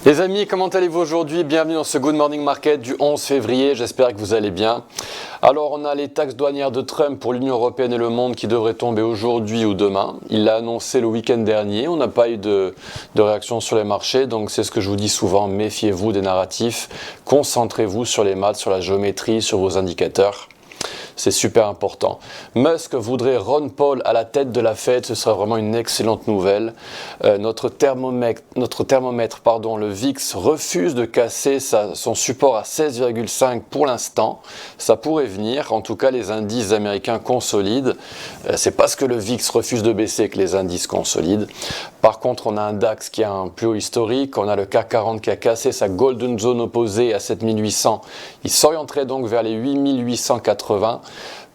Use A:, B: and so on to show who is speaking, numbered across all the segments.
A: Les amis, comment allez-vous aujourd'hui? Bienvenue dans ce Good Morning Market du 11 février, j'espère que vous allez bien. Alors on a les taxes douanières de Trump pour l'Union Européenne et le monde qui devraient tomber aujourd'hui ou demain. Il l'a annoncé le week-end dernier, on n'a pas eu de réaction sur les marchés, donc c'est ce que je vous dis souvent, méfiez-vous des narratifs, concentrez-vous sur les maths, sur la géométrie, sur vos indicateurs. C'est super important. Musk voudrait Ron Paul à la tête de la Fed, ce sera vraiment une excellente nouvelle. Notre thermomètre, le VIX, refuse de casser son support à 16,5 pour l'instant. Ça pourrait venir, en tout cas les indices américains consolident. C'est parce que le VIX refuse de baisser que les indices consolident. Par contre, on a un DAX qui a un plus haut historique, on a le CAC 40 qui a cassé sa golden zone opposée à 7800. Il s'orienterait donc vers les 8880.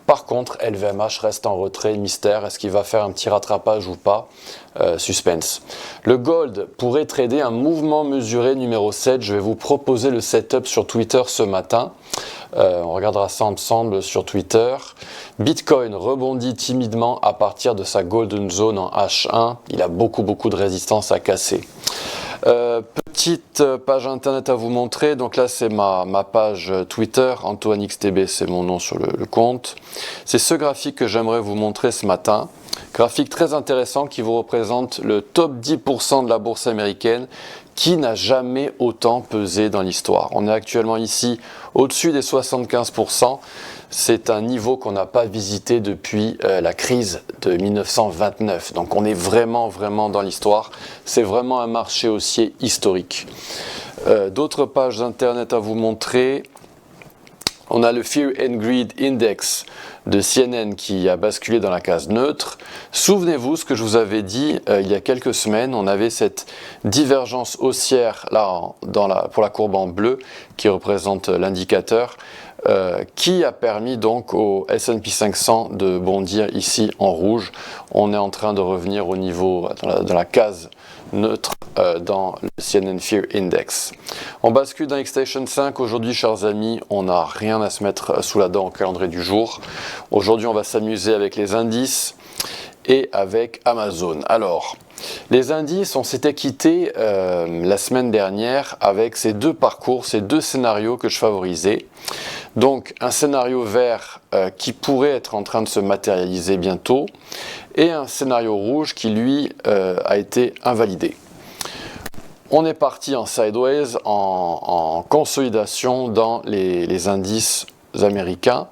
A: Par contre, LVMH reste en retrait, mystère, est-ce qu'il va faire un petit rattrapage ou pas? Suspense. Le gold pourrait trader un mouvement mesuré numéro 7, je vais vous proposer le setup sur Twitter ce matin. On regardera ça ensemble sur Twitter. Bitcoin rebondit timidement à partir de sa golden zone en H1, il a beaucoup de résistance à casser. Petite page internet à vous montrer, donc là c'est ma page Twitter, Antoine XTB c'est mon nom sur le compte. C'est ce graphique que j'aimerais vous montrer ce matin, graphique très intéressant qui vous représente le top 10% de la bourse américaine qui n'a jamais autant pesé dans l'histoire. On est actuellement ici au-dessus des 75%. C'est un niveau qu'on n'a pas visité depuis la crise de 1929. Donc on est vraiment dans l'histoire. C'est vraiment un marché haussier historique. D'autres pages internet à vous montrer. On a le Fear and Greed Index de CNN qui a basculé dans la case neutre. Souvenez-vous ce que je vous avais dit il y a quelques semaines, on avait cette divergence haussière là pour la courbe en bleu qui représente l'indicateur qui a permis donc au S&P 500 de bondir ici en rouge. On est en train de revenir au niveau dans la case neutre dans le CNN Fear Index. On bascule dans X-Station 5. Aujourd'hui, chers amis, on n'a rien à se mettre sous la dent au calendrier du jour. Aujourd'hui, on va s'amuser avec les indices et avec Amazon. Alors, les indices, on s'était quitté la semaine dernière avec ces deux parcours, ces deux scénarios que je favorisais. Donc, un scénario vert qui pourrait être en train de se matérialiser bientôt et un scénario rouge qui, lui, a été invalidé. On est parti en sideways, en consolidation dans les indices américains.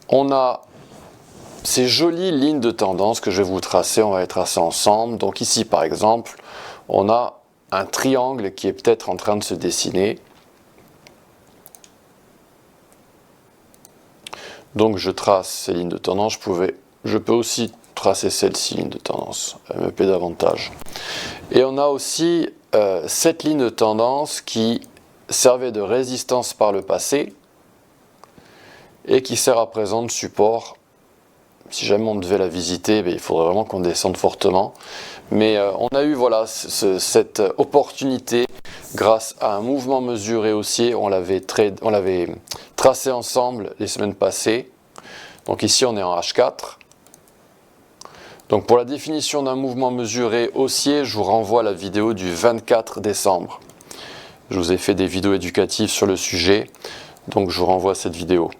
A: On a ces jolies lignes de tendance que je vais vous tracer, on va les tracer ensemble. Donc ici, par exemple, on a un triangle qui est peut-être en train de se dessiner. Donc je trace ces lignes de tendance, je peux aussi tracer celle-ci, ligne de tendance, elle me plaît davantage. Et on a aussi cette ligne de tendance qui servait de résistance par le passé et qui sert à présent de support. Si jamais on devait la visiter, il faudrait vraiment qu'on descende fortement. Mais on a eu voilà, cette opportunité grâce à un mouvement mesuré haussier. On l'avait tracé ensemble les semaines passées. Donc ici on est en H4. Donc pour la définition d'un mouvement mesuré haussier, je vous renvoie à la vidéo du 24 décembre. Je vous ai fait des vidéos éducatives sur le sujet, donc je vous renvoie à cette vidéo.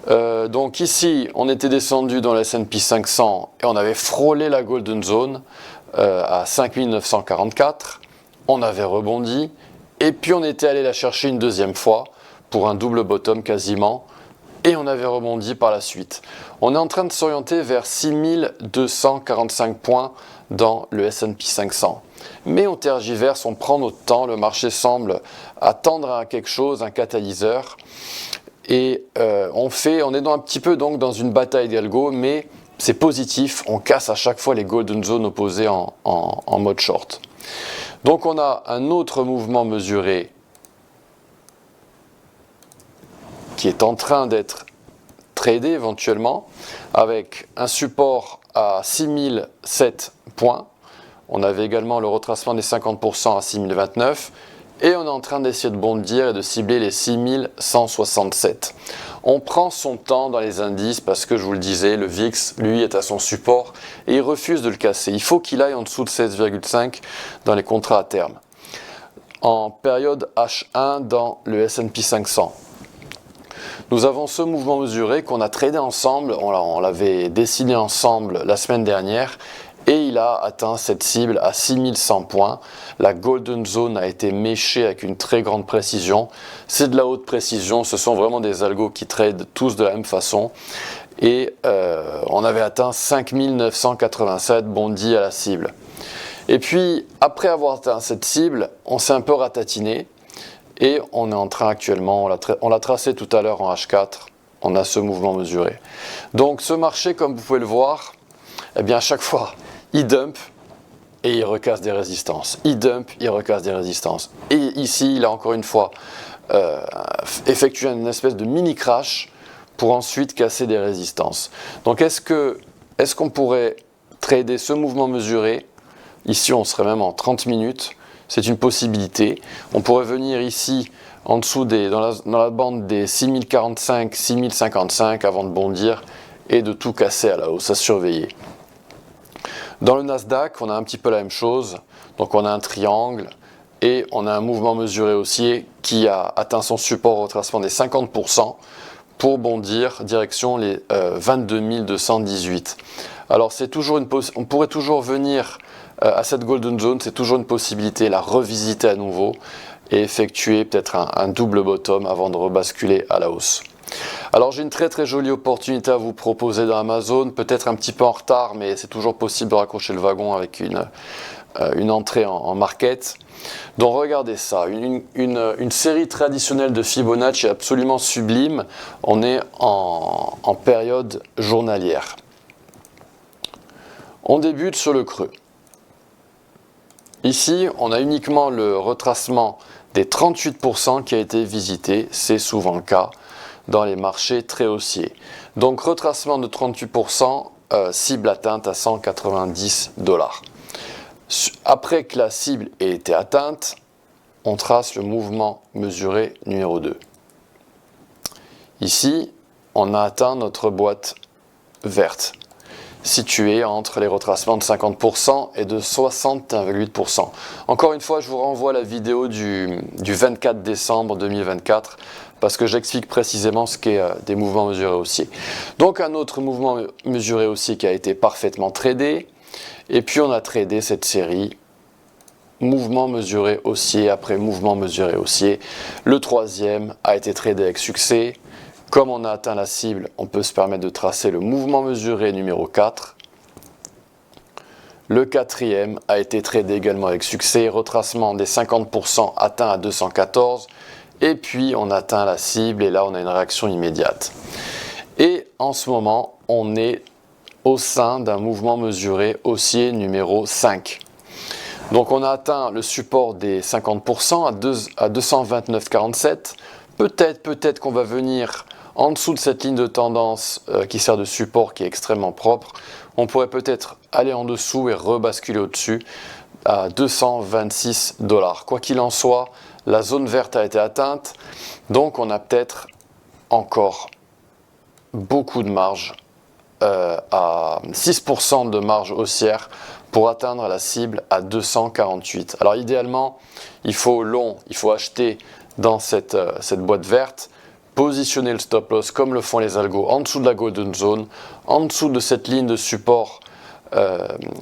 A: Donc ici, on était descendu dans le S&P 500 et on avait frôlé la Golden Zone à 5944. On avait rebondi et puis on était allé la chercher une deuxième fois pour un double bottom quasiment. Et on avait rebondi par la suite. On est en train de s'orienter vers 6245 points dans le S&P 500. Mais on tergiverse, on prend notre temps, le marché semble attendre à quelque chose, un catalyseur. Et on est un petit peu donc dans une bataille d'algo, mais c'est positif, on casse à chaque fois les golden zones opposées en mode short. Donc on a un autre mouvement mesuré qui est en train d'être tradé éventuellement, avec un support à 6007 points. On avait également le retracement des 50% à 6029, et on est en train d'essayer de bondir et de cibler les 6167. On prend son temps dans les indices parce que, je vous le disais, le VIX, lui, est à son support et il refuse de le casser. Il faut qu'il aille en dessous de 16,5 dans les contrats à terme. en période H1 dans le S&P 500. Nous avons ce mouvement mesuré qu'on a tradé ensemble, on l'avait dessiné ensemble la semaine dernière et il a atteint cette cible à 6100 points. La Golden Zone a été méchée avec une très grande précision. C'est de la haute précision, ce sont vraiment des algos qui tradent tous de la même façon. Et on avait atteint 5987 bondis à la cible. Et puis, après avoir atteint cette cible, on s'est un peu ratatiné. Et on est en train actuellement, on l'a tracé tout à l'heure en H4, on a ce mouvement mesuré. Donc ce marché, comme vous pouvez le voir, eh bien à chaque fois, il dump et il recasse des résistances. Il dump, il recasse des résistances. Et ici, il a encore une fois effectué une espèce de mini crash pour ensuite casser des résistances. Donc est-ce qu'on pourrait trader ce mouvement mesuré? Ici, on serait même en 30 minutes. C'est une possibilité. On pourrait venir ici, en dessous dans la bande des 6045, 6055 avant de bondir et de tout casser à la hausse, à surveiller. Dans le Nasdaq, on a un petit peu la même chose. Donc on a un triangle et on a un mouvement mesuré haussier qui a atteint son support au retracement des 50% pour bondir direction les 22 218. Alors c'est toujours on pourrait toujours venir à cette Golden Zone, c'est toujours une possibilité, la revisiter à nouveau et effectuer peut-être un double bottom avant de rebasculer à la hausse. Alors j'ai une très très jolie opportunité à vous proposer dans Amazon, peut-être un petit peu en retard, mais c'est toujours possible de raccrocher le wagon avec une entrée en market. Donc regardez ça, une série traditionnelle de Fibonacci absolument sublime, on est en période journalière. On débute sur le creux. Ici, on a uniquement le retracement des 38% qui a été visité, c'est souvent le cas dans les marchés très haussiers. Donc retracement de 38%, cible atteinte à 190 $. Après que la cible ait été atteinte, on trace le mouvement mesuré numéro 2. Ici, on a atteint notre boîte verte, située entre les retracements de 50% et de 61,8%. Encore une fois, je vous renvoie à la vidéo du 24 décembre 2024 parce que j'explique précisément ce qu'est des mouvements mesurés haussiers. Donc un autre mouvement mesuré haussier qui a été parfaitement tradé, et puis on a tradé cette série mouvement mesuré haussier après mouvement mesuré haussier. Le troisième a été tradé avec succès. Comme on a atteint la cible, on peut se permettre de tracer le mouvement mesuré numéro 4. Le quatrième a été tradé également avec succès, retracement des 50% atteint à 214. Et puis on atteint la cible et là on a une réaction immédiate. Et en ce moment, on est au sein d'un mouvement mesuré haussier numéro 5. Donc on a atteint le support des 50% à 229,47. Peut-être qu'on va venir en dessous de cette ligne de tendance qui sert de support, qui est extrêmement propre. On pourrait peut-être aller en dessous et rebasculer au-dessus à 226 $. Quoi qu'il en soit, la zone verte a été atteinte, donc on a peut-être encore beaucoup de marge, à 6% de marge haussière pour atteindre la cible à 248. Alors idéalement, il faut acheter dans cette boîte verte, positionner le stop loss comme le font les algos en dessous de la Golden Zone, en dessous de cette ligne de support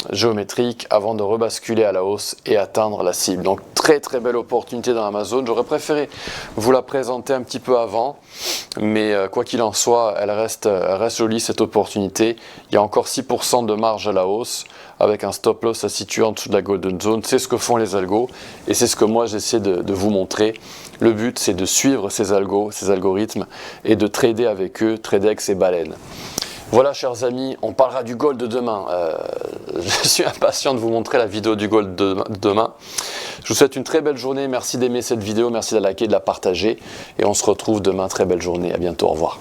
A: géométrique avant de rebasculer à la hausse et atteindre la cible. Donc très très belle opportunité dans Amazon. J'aurais préféré vous la présenter un petit peu avant, mais quoi qu'il en soit, elle reste jolie cette opportunité. Il y a encore 6% de marge à la hausse avec un stop loss à situer en dessous de la Golden Zone. C'est ce que font les algos et c'est ce que moi j'essaie de vous montrer. Le but c'est de suivre ces algorithmes et de trader avec eux, trader avec ces baleines. Voilà chers amis, on parlera du gold demain. Je suis impatient de vous montrer la vidéo du gold demain. Je vous souhaite une très belle journée, merci d'aimer cette vidéo, merci de la liker, de la partager et on se retrouve demain, très belle journée, à bientôt, au revoir.